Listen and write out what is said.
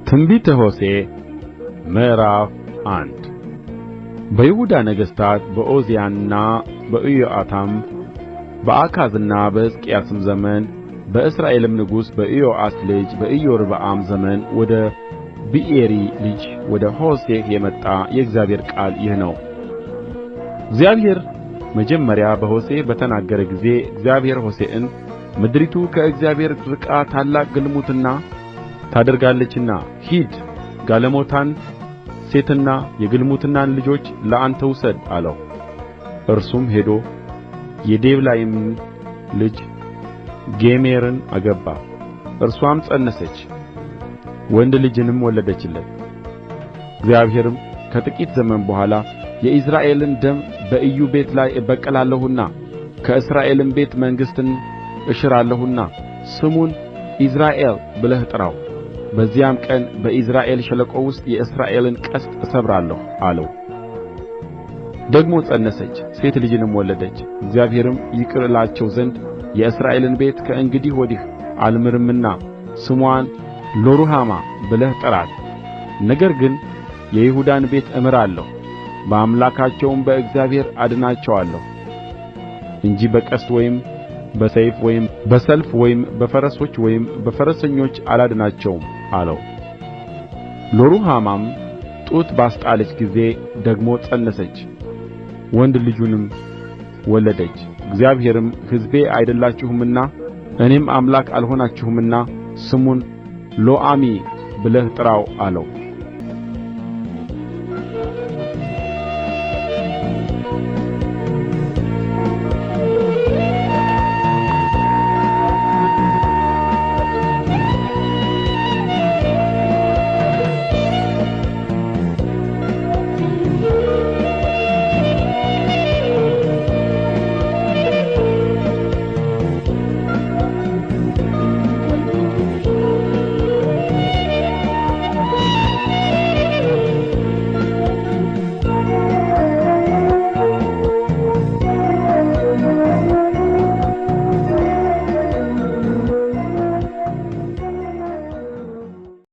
ትንቢተ ሆሴዕ ምዕራፍ 1 በይሁዳ ነገሥታት በዖዝያንና በኢዮአታም በአካዝና በሕዝቅያስም ዘመን በእስራኤልም ንጉሥ በኢዮአስ ልጅ በኢዮርብዓም ዘመን ወደ ብኤሪ ልጅ ወደ ሆሴዕ የመጣ የእግዚአብሔር ቃል ይህ ነው። እግዚአብሔር መጀመሪያ በሆሴዕ በተናገረ ጊዜ እግዚአብሔር ሆሴዕን ምድሪቱ ከእግዚአብሔር ርቃ ታላቅ ግልሙትና ታደርጋለችና ሂድ፣ ጋለሞታን ሴትና የግልሙትናን ልጆች ለአንተ ውሰድ አለው። እርሱም ሄዶ የዴቤላይምን ልጅ ጎሜርን አገባ። እርሷም ፀነሰች፣ ወንድ ልጅንም ወለደችለት። እግዚአብሔርም ከጥቂት ዘመን በኋላ የኢይዝራኤልን ደም በኢዩ ቤት ላይ እበቀላለሁና ከእስራኤልም ቤት መንግሥትን እሽራለሁና ስሙን ኢይዝራኤል ብለህ ጥራው፣ በዚያም ቀን በኢይዝራኤል ሸለቆ ውስጥ የእስራኤልን ቀስት እሰብራለሁ አለው። ደግሞ ፀነሰች፣ ሴት ልጅንም ወለደች። እግዚአብሔርም ይቅር እላቸው ዘንድ የእስራኤልን ቤት ከእንግዲህ ወዲህ አልምርምና ስምዋን ሎሩሃማ ብለህ ጥራት፣ ነገር ግን የይሁዳን ቤት እምራለሁ፣ በአምላካቸውም በእግዚአብሔር አድናቸዋለሁ እንጂ በቀስት ወይም በሰይፍ ወይም በሰልፍ ወይም በፈረሶች ወይም በፈረሰኞች አላድናቸውም አለው። ሎሩሃማም ጡት ባስጣለች ጊዜ ደግሞ ፀነሰች፣ ወንድ ልጅንም ወለደች። እግዚአብሔርም ሕዝቤ አይደላችሁምና እኔም አምላክ አልሆናችሁምና ስሙን ሎዓሚ ብለህ ጥራው አለው።